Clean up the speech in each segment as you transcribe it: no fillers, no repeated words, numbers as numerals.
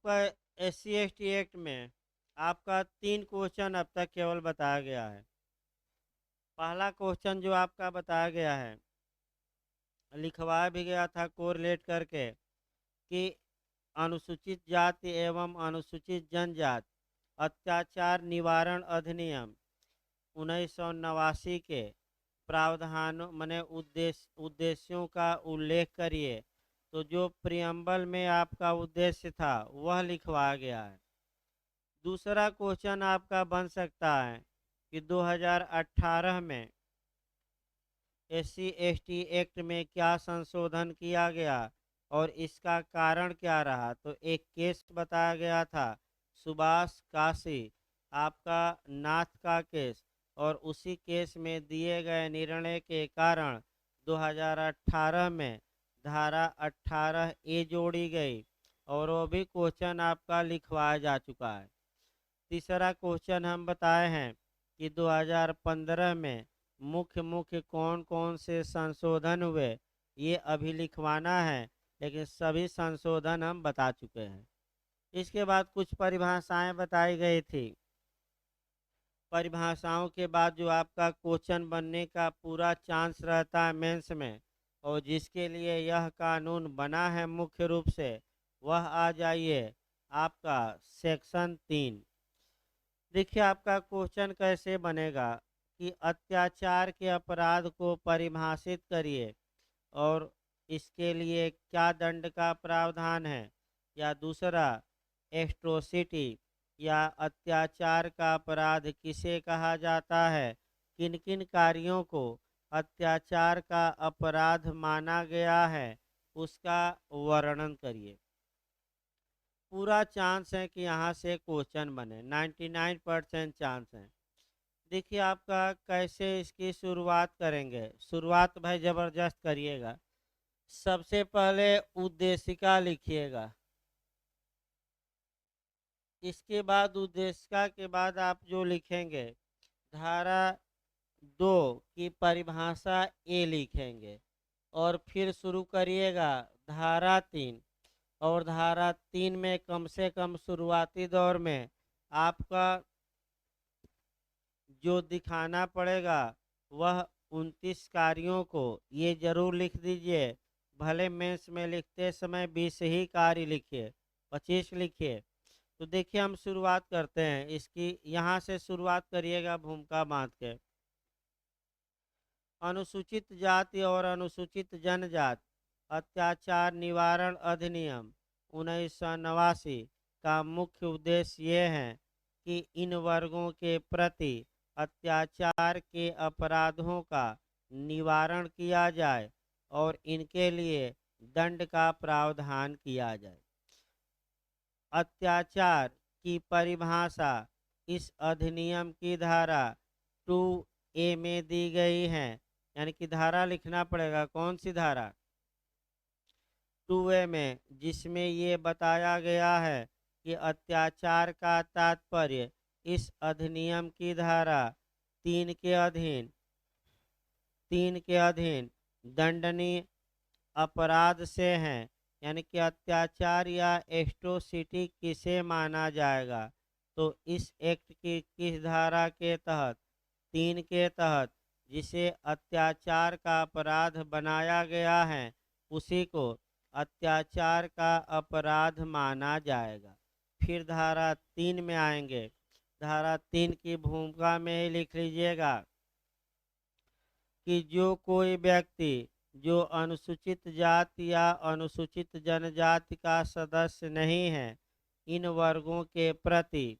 आपका SC/ST act में आपका 3 क्वेश्चन अब तक केवल बताया गया है। पहला क्वेश्चन जो आपका बताया गया है, लिखवाया भी गया था कोरिलेट करके कि अनुसूचित जाति एवं अनुसूचित जनजाति अत्याचार निवारण अधिनियम 1989 के प्रावधानों माने उद्देश्यों का उल्लेख करिए। तो जो प्रियम्बल में आपका उद्देश्य था वह लिखवाया गया है। दूसरा क्वेश्चन आपका बन सकता है कि 2018 में SC/ST एक्ट में क्या संशोधन किया गया और इसका कारण क्या रहा। तो एक केस बताया गया था सुभाष काशी आपका नाथ का केस, और उसी केस में दिए गए निर्णय के कारण 2018 में धारा 18A जोड़ी गई और वो भी क्वेश्चन आपका लिखवाया जा चुका है। तीसरा क्वेश्चन हम बताए हैं कि 2015 में मुख्य कौन कौन से संशोधन हुए, ये अभी लिखवाना है, लेकिन सभी संशोधन हम बता चुके हैं। इसके बाद कुछ परिभाषाएं बताई गई थी। परिभाषाओं के बाद जो आपका क्वेश्चन बनने का पूरा चांस रहता है मेंस में, और जिसके लिए यह कानून बना है मुख्य रूप से, वह आ जाइए आपका सेक्शन 3। देखिए आपका क्वेश्चन कैसे बनेगा कि अत्याचार के अपराध को परिभाषित करिए और इसके लिए क्या दंड का प्रावधान है, या दूसरा एट्रोसिटी या अत्याचार का अपराध किसे कहा जाता है, किन किन कार्यों को अत्याचार का अपराध माना गया है, उसका वर्णन करिए। पूरा चांस है कि यहाँ से क्वेश्चन बने, 99% चांस है। देखिए आपका कैसे इसकी शुरुआत करेंगे। शुरुआत भाई जबरदस्त करिएगा। सबसे पहले उद्देशिका लिखिएगा, इसके बाद उद्देशिका के बाद आप जो लिखेंगे धारा 2 की परिभाषा ए लिखेंगे, और फिर शुरू करिएगा धारा 3, और धारा 3 में कम से कम शुरुआती दौर में आपका जो दिखाना पड़ेगा वह 29 कार्यों को ये जरूर लिख दीजिए। भले मेंस में लिखते समय 20 ही कार्य लिखिए, 25 लिखिए। तो देखिए हम शुरुआत करते हैं इसकी, यहाँ से शुरुआत करिएगा भूमिका बांध के। अनुसूचित जाति और अनुसूचित जनजाति अत्याचार निवारण अधिनियम 1989 का मुख्य उद्देश्य ये है कि इन वर्गों के प्रति अत्याचार के अपराधों का निवारण किया जाए और इनके लिए दंड का प्रावधान किया जाए। अत्याचार की परिभाषा इस अधिनियम की धारा 2A में दी गई है, यानी कि धारा लिखना पड़ेगा, कौन सी धारा, 2A में, जिसमें ये बताया गया है कि अत्याचार का तात्पर्य इस अधिनियम की धारा 3 के अधीन दंडनीय अपराध से है। यानी कि अत्याचार या एट्रोसिटी किसे माना जाएगा, तो इस एक्ट की किस धारा के तहत, 3 के तहत, जिसे अत्याचार का अपराध बनाया गया है उसी को अत्याचार का अपराध माना जाएगा। फिर धारा 3 में आएंगे, धारा 3 की भूमिका में ही लिख लीजिएगा कि जो कोई व्यक्ति जो अनुसूचित जाति या अनुसूचित जनजाति का सदस्य नहीं है, इन वर्गों के प्रति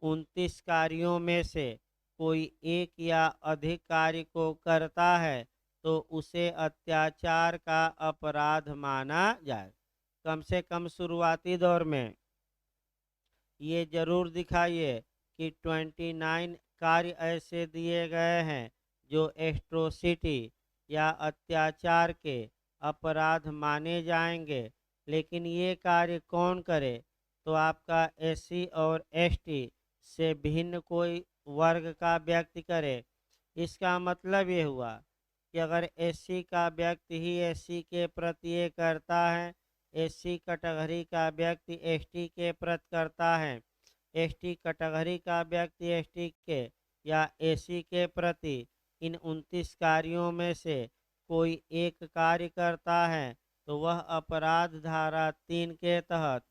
29 कार्यों में से कोई एक या अधिक कार्य को करता है तो उसे अत्याचार का अपराध माना जाए। कम से कम शुरुआती दौर में ये जरूर दिखाइए कि 29 कार्य ऐसे दिए गए हैं जो एट्रोसिटी या अत्याचार के अपराध माने जाएंगे। लेकिन ये कार्य कौन करे, तो आपका SC और ST से भिन्न कोई वर्ग का व्यक्ति करे। इसका मतलब ये हुआ कि अगर SC का व्यक्ति ही SC के प्रति ये करता है एससी कैटेगरी का व्यक्ति एसटी के प्रति करता है, एसटी कैटेगरी का व्यक्ति एसटी के या एससी के प्रति इन 29 कार्यों में से कोई एक कार्य करता है तो वह अपराध धारा 3 के तहत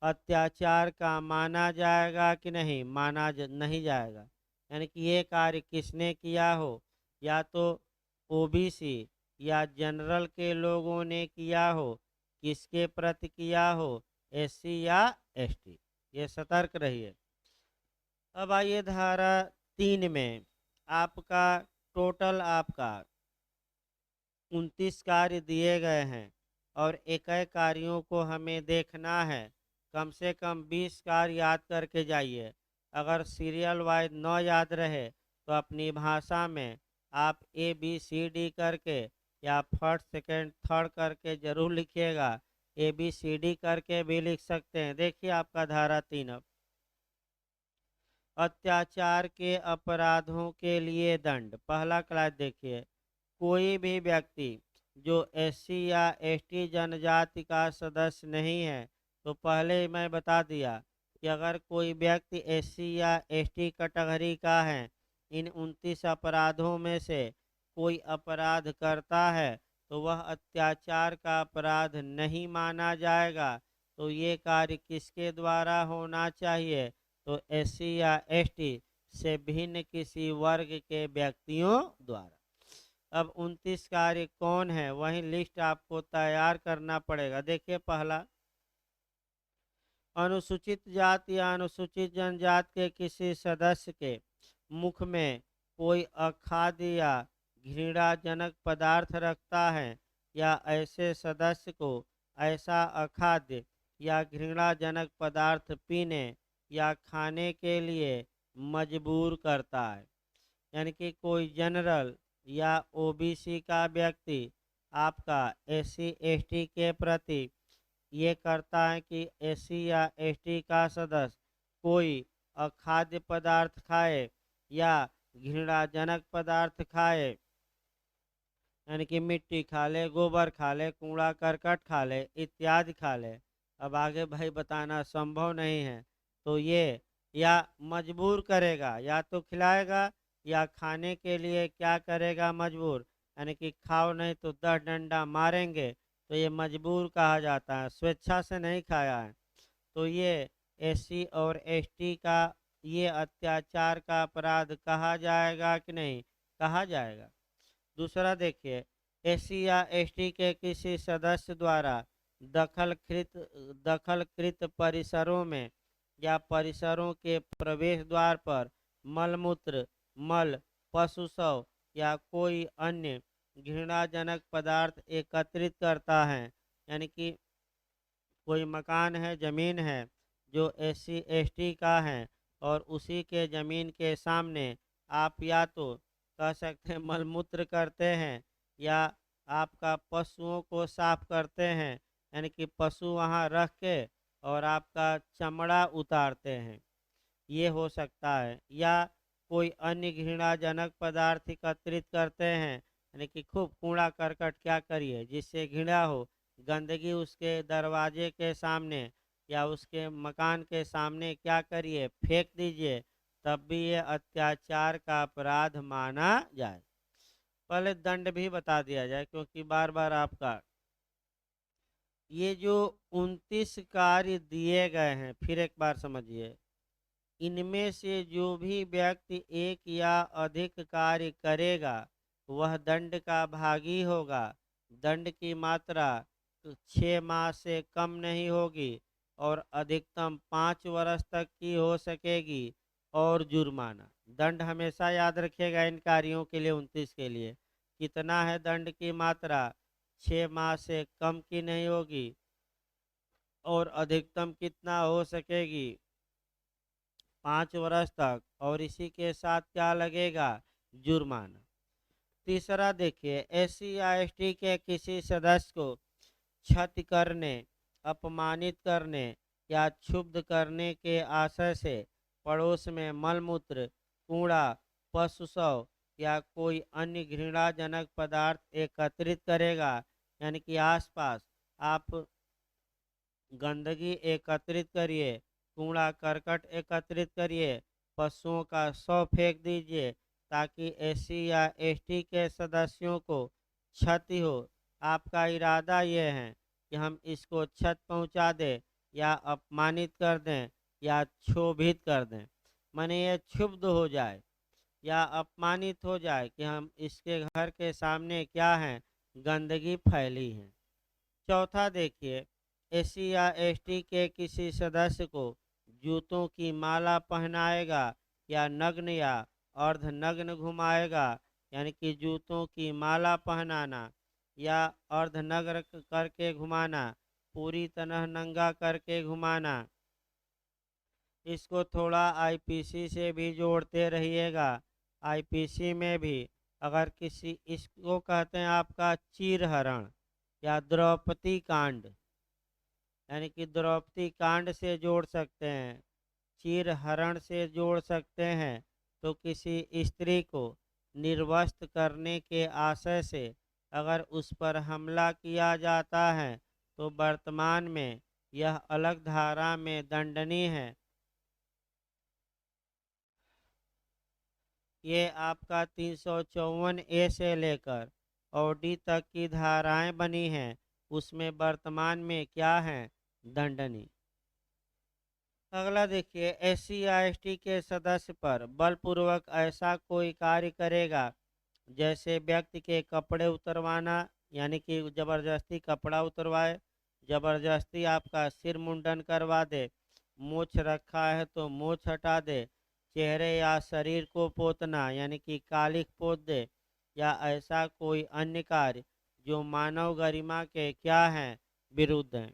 अत्याचार का माना जाएगा कि नहीं, नहीं जाएगा। यानी कि ये कार्य किसने किया हो, या तो ओबीसी या जनरल के लोगों ने किया हो, किसके प्रति किया हो, एससी या एसटी। ये सतर्क रहिए। अब आइए धारा 3 में आपका टोटल आपका 29 कार्य दिए गए हैं और एक एक कार्यों को हमें देखना है। कम से कम 20 कार्य याद करके जाइए। अगर सीरियल वाइज न याद रहे तो अपनी भाषा में आप ए बी सी डी करके या फर्स्ट सेकेंड थर्ड करके जरूर लिखिएगा। ए बी सी डी करके भी लिख सकते हैं। देखिए आपका धारा 3 अब अत्याचार के अपराधों के लिए दंड। पहला क्लास देखिए, कोई भी व्यक्ति जो एससी या एसटी जनजाति का सदस्य नहीं है, तो पहले ही मैं बता दिया कि अगर कोई व्यक्ति एससी या एसटी कैटेगरी का है, इन 29 अपराधों में से कोई अपराध करता है तो वह अत्याचार का अपराध नहीं माना जाएगा। तो ये कार्य किसके द्वारा होना चाहिए, तो एससी या एसटी से भिन्न किसी वर्ग के व्यक्तियों द्वारा। अब 29 कार्य कौन है, वही लिस्ट आपको तैयार करना पड़ेगा। देखिए पहला, अनुसूचित जाति या अनुसूचित जनजाति के किसी सदस्य के मुख में कोई अखाद्य या घृणाजनक पदार्थ रखता है या ऐसे सदस्य को ऐसा अखाद्य या घृणाजनक पदार्थ पीने या खाने के लिए मजबूर करता है। यानी कि कोई जनरल या ओबीसी का व्यक्ति आपका एससी एसटी के प्रति ये करता है कि एससी या एसटी का सदस्य कोई अखाद्य पदार्थ खाए या घृणाजनक पदार्थ खाए, यानी कि मिट्टी खा ले, गोबर खा ले, कूड़ा करकट खा ले इत्यादि खा ले। अब आगे भाई बताना संभव नहीं है, तो ये या मजबूर करेगा, या तो खिलाएगा या खाने के लिए क्या करेगा, मजबूर। यानी कि खाओ नहीं तो 10 डंडा मारेंगे, तो ये मजबूर कहा जाता है, स्वेच्छा से नहीं खाया है। तो ये एससी और एसटी का ये अत्याचार का अपराध कहा जाएगा कि नहीं, कहा जाएगा। दूसरा देखिए, एससी या एसटी के किसी सदस्य द्वारा दखलकृत परिसरों में या परिसरों के प्रवेश द्वार पर मलमूत्र, मल, पशु शव या कोई अन्य घृणाजनक पदार्थ एकत्रित करता है। यानी कि कोई मकान है, ज़मीन है जो एससी एसटी का है और उसी के ज़मीन के सामने आप या तो कह सकते हैं मलमूत्र करते हैं या आपका पशुओं को साफ करते हैं, यानी कि पशु वहाँ रख के और आपका चमड़ा उतारते हैं, ये हो सकता है। या कोई अन्य घृणाजनक पदार्थ एकत्रित करते हैं, यानी कि खूब कूड़ा करकट क्या करिए जिससे घृणा हो, गंदगी उसके दरवाजे के सामने या उसके मकान के सामने क्या करिए, फेंक दीजिए, तब भी ये अत्याचार का अपराध माना जाए। पहले दंड भी बता दिया जाए, क्योंकि बार बार आपका ये जो 29 कार्य दिए गए हैं, फिर एक बार समझिए, इनमें से जो भी व्यक्ति एक या अधिक कार्य करेगा वह दंड का भागी होगा। दंड की मात्रा 6 माह से कम नहीं होगी और अधिकतम 5 वर्ष तक की हो सकेगी। और जुर्माना, दंड हमेशा याद रखिएगा इन कार्यों के लिए, 29 के लिए कितना है दंड की मात्रा, 6 माह से कम की नहीं होगी और अधिकतम कितना हो सकेगी, 5 वर्ष तक, और इसी के साथ क्या लगेगा, जुर्माना। तीसरा देखिए, एससी या एसटी के किसी सदस्य को क्षति करने, अपमानित करने या क्षुब्ध करने के आशय से पड़ोस में मलमूत्र, कूड़ा, पशु शव या कोई अन्य घृणाजनक पदार्थ एकत्रित करेगा, यानी कि आसपास आप गंदगी एकत्रित करिए, कूड़ा करकट एकत्रित करिए, पशुओं का शव फेंक दीजिए ताकि एससी या एसटी के सदस्यों को क्षति हो। आपका इरादा ये है कि हम इसको क्षत पहुंचा दें या अपमानित कर दें या क्षोभित कर दें, माने ये क्षुब्ध हो जाए या अपमानित हो जाए कि हम इसके घर के सामने क्या है, गंदगी फैली है। चौथा देखिए, एससी या एसटी के किसी सदस्य को जूतों की माला पहनाएगा या नग्न या अर्धनग्न घुमाएगा, यानी कि जूतों की माला पहनाना या अर्धनग्न करके घुमाना, पूरी तरह नंगा करके घुमाना, इसको थोड़ा आईपीसी से भी जोड़ते रहिएगा। आईपीसी में भी अगर किसी, इसको कहते हैं आपका चीरहरण या द्रौपदी कांड, यानी कि द्रौपदी कांड से जोड़ सकते हैं, चीरहरण से जोड़ सकते हैं। तो किसी स्त्री को निर्वस्त्र करने के आशय से अगर उस पर हमला किया जाता है तो वर्तमान में यह अलग धारा में दंडनीय है। ये आपका 354 ए से लेकर और डी तक की धाराएं बनी हैं, उसमें वर्तमान में क्या है, दंडनीय। अगला देखिए, एससी या एसटी के सदस्य पर बलपूर्वक ऐसा कोई कार्य करेगा जैसे व्यक्ति के कपड़े उतरवाना, यानी कि जबरदस्ती कपड़ा उतरवाए, जबरदस्ती आपका सिर मुंडन करवा दे, मूछ रखा है तो मूछ हटा दे, चेहरे या शरीर को पोतना यानी कि कालिख पोत दे, या ऐसा कोई अन्य कार्य जो मानव गरिमा के क्या है, विरुद्ध है,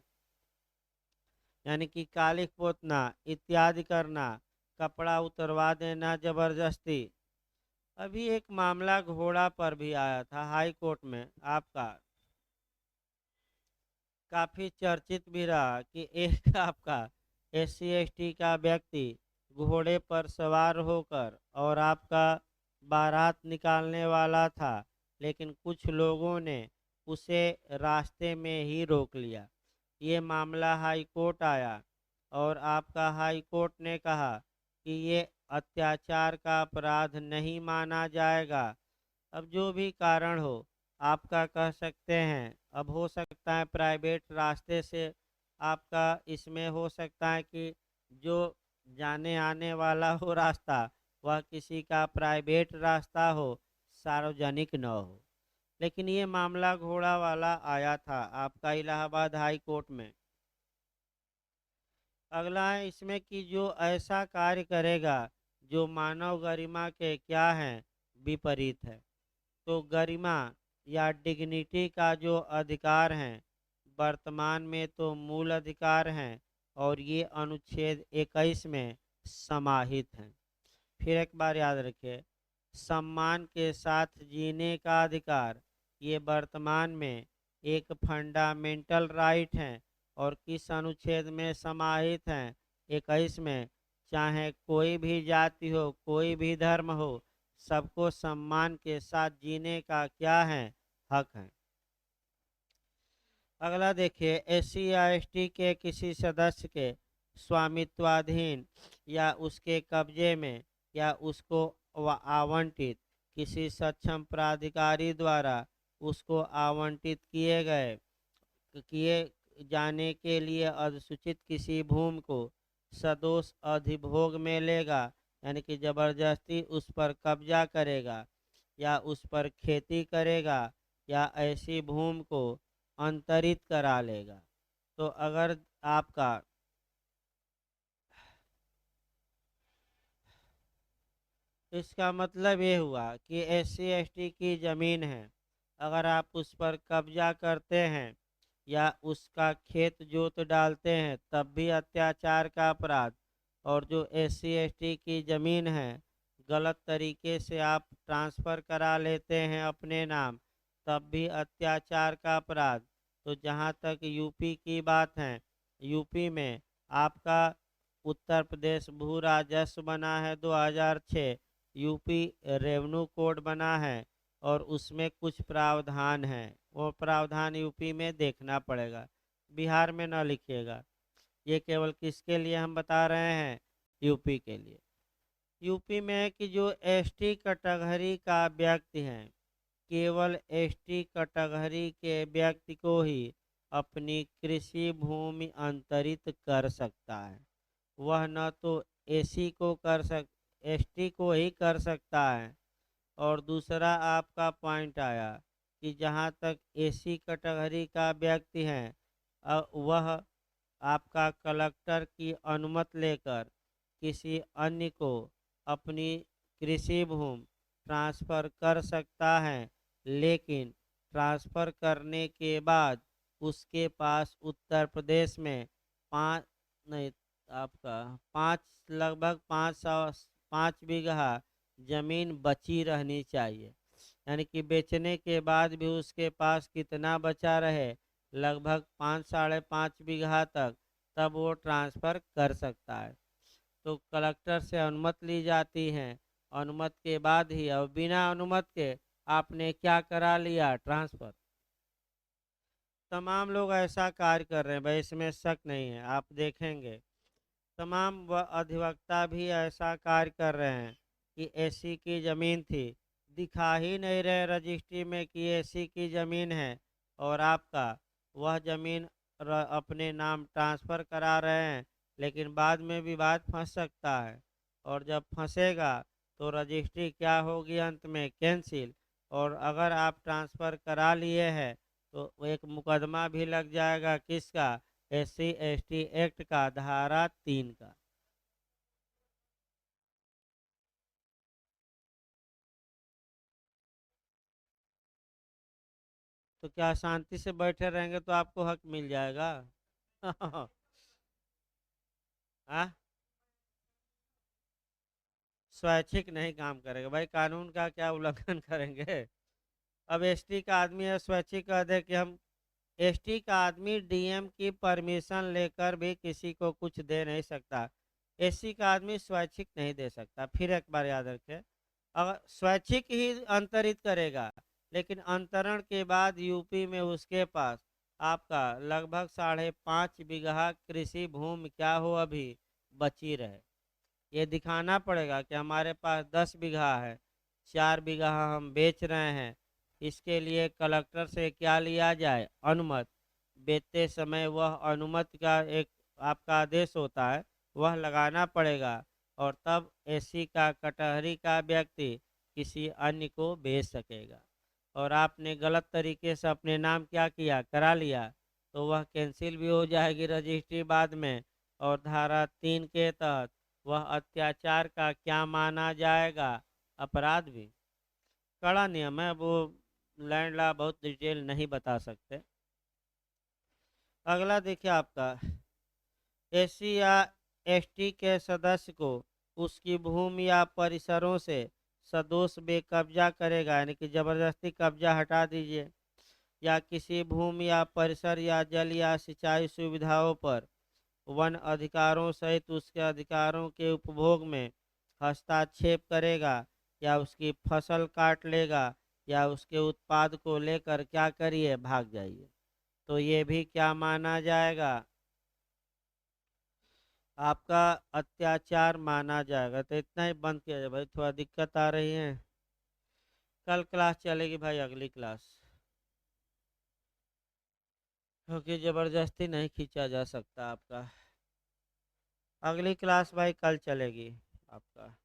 यानी कि कालिख पोतना इत्यादि करना, कपड़ा उतरवा देना जबरदस्ती। अभी एक मामला घोड़ा पर भी आया था हाई कोर्ट में आपका, काफी चर्चित भी रहा कि एक आपका एससी एसटी का व्यक्ति घोड़े पर सवार होकर और आपका बारात निकालने वाला था, लेकिन कुछ लोगों ने उसे रास्ते में ही रोक लिया। ये मामला हाई कोर्ट आया और आपका हाई कोर्ट ने कहा कि ये अत्याचार का अपराध नहीं माना जाएगा। अब जो भी कारण हो, आपका कह सकते हैं, अब हो सकता है प्राइवेट रास्ते से आपका, इसमें हो सकता है कि जो जाने आने वाला हो रास्ता वह किसी का प्राइवेट रास्ता हो, सार्वजनिक न हो। लेकिन ये मामला घोड़ा वाला आया था आपका इलाहाबाद हाई कोर्ट में। अगला है इसमें कि जो ऐसा कार्य करेगा जो मानव गरिमा के क्या है, विपरीत है। तो गरिमा या डिग्निटी का जो अधिकार है, वर्तमान में तो मूल अधिकार हैं और ये अनुच्छेद 21 में समाहित हैं। फिर एक बार याद रखिए, सम्मान के साथ जीने का अधिकार ये वर्तमान में एक फंडामेंटल राइट है और किस अनुच्छेद में समाहित हैं, 21 में। चाहे कोई भी जाति हो, कोई भी धर्म हो, सबको सम्मान के साथ जीने का क्या है, हक है। अगला देखिए, एससी या एसटी के किसी सदस्य के स्वामित्वाधीन या उसके कब्जे में या उसको आवंटित किसी सक्षम प्राधिकारी द्वारा उसको आवंटित किए जाने के लिए अधिसूचित किसी भूमि को सदोष अधिभोग में लेगा, यानी कि जबरदस्ती उस पर कब्जा करेगा या उस पर खेती करेगा या ऐसी भूमि को अंतरित करा लेगा। तो अगर आपका इसका मतलब ये हुआ कि एससी एसटी की ज़मीन है, अगर आप उस पर कब्जा करते हैं या उसका खेत जोत डालते हैं तब भी अत्याचार का अपराध, और जो एससी एसटी की ज़मीन है गलत तरीके से आप ट्रांसफ़र करा लेते हैं अपने नाम, तब भी अत्याचार का अपराध। तो जहाँ तक यूपी की बात है, यूपी में आपका उत्तर प्रदेश भू राजस्व बना है 2006, यूपी रेवेन्यू कोड बना है और उसमें कुछ प्रावधान हैं, वो प्रावधान यूपी में देखना पड़ेगा। बिहार में ना लिखिएगा। ये केवल किसके लिए हम बता रहे हैं? यूपी के लिए। यूपी में कि जो एसटी कैटेगरी का व्यक्ति है, केवल एसटी कैटेगरी के व्यक्ति को ही अपनी कृषि भूमि अंतरित कर सकता है। वह न तो एसी को कर सक एसटी को ही कर सकता है। और दूसरा आपका पॉइंट आया कि जहाँ तक एसी कैटेगरी का व्यक्ति है, वह आपका कलेक्टर की अनुमति लेकर किसी अन्य को अपनी कृषि भूमि ट्रांसफ़र कर सकता है, लेकिन ट्रांसफ़र करने के बाद उसके पास उत्तर प्रदेश में पाँच नहीं आपका पाँच लगभग 505 बीघा जमीन बची रहनी चाहिए। यानी कि बेचने के बाद भी उसके पास कितना बचा रहे? लगभग 5 साढ़े 5 बीघा तक, तब वो ट्रांसफ़र कर सकता है। तो कलेक्टर से अनुमति ली जाती है। अनुमति के बाद ही, और बिना अनुमति के आपने क्या करा लिया? ट्रांसफ़र। तमाम लोग ऐसा कार्य कर रहे हैं भाई, इसमें शक नहीं है। आप देखेंगे तमाम अधिवक्ता भी ऐसा कार्य कर रहे हैं कि एसी की ज़मीन थी, दिखा ही नहीं रहे रजिस्ट्री में कि एसी की ज़मीन है, और आपका वह ज़मीन अपने नाम ट्रांसफ़र करा रहे हैं, लेकिन बाद में विवाद फंस सकता है। और जब फंसेगा तो रजिस्ट्री क्या होगी? अंत में कैंसिल। और अगर आप ट्रांसफ़र करा लिए हैं तो एक मुकदमा भी लग जाएगा, किसका? एससी एसटी एक्ट का, धारा 3 का। तो क्या शांति से बैठे रहेंगे तो आपको हक मिल जाएगा? हाँ, स्वैच्छिक नहीं काम करेगा भाई, कानून का क्या उल्लंघन करेंगे? अब एसटी का आदमी है, स्वैच्छिक कह दे कि हम एसटी का आदमी डीएम की परमिशन लेकर भी किसी को कुछ दे नहीं सकता। एससी का आदमी स्वैच्छिक नहीं दे सकता। फिर एक बार याद रखें, अगर स्वैच्छिक ही अंतरित करेगा, लेकिन अंतरण के बाद यूपी में उसके पास आपका लगभग 5.5 बीघा कृषि भूमि क्या हो, अभी बची रहे। ये दिखाना पड़ेगा कि हमारे पास 10 बीघा है, 4 बीघा हम बेच रहे हैं। इसके लिए कलेक्टर से क्या लिया जाए? अनुमति। बेचते समय वह अनुमति का एक आपका आदेश होता है, वह लगाना पड़ेगा, और तब एससी का कटहरी का व्यक्ति किसी अन्य को बेच सकेगा। और आपने गलत तरीके से अपने नाम क्या किया? करा लिया, तो वह कैंसिल भी हो जाएगी रजिस्ट्री बाद में। और धारा 3 के तहत वह अत्याचार का क्या माना जाएगा? अपराध भी। कड़ा नियम है वो, लैंड लॉ बहुत डिटेल नहीं बता सकते। अगला देखिए आपका, एससी या एसटी के सदस्य को उसकी भूमि या परिसरों से सदोष बेकब्जा करेगा, यानी कि जबरदस्ती कब्जा हटा दीजिए, या किसी भूमि या परिसर या जल या सिंचाई सुविधाओं पर वन अधिकारों सहित उसके अधिकारों के उपभोग में हस्तक्षेप करेगा, या उसकी फसल काट लेगा, या उसके उत्पाद को लेकर क्या करिए? भाग जाइए। तो ये भी क्या माना जाएगा? आपका अत्याचार माना जाएगा। तो इतना ही बंद किया जाए भाई, थोड़ा दिक्कत आ रही है। कल क्लास चलेगी भाई, अगली क्लास, क्योंकि ज़बरदस्ती नहीं खींचा जा सकता आपका। अगली क्लास भाई कल चलेगी आपका।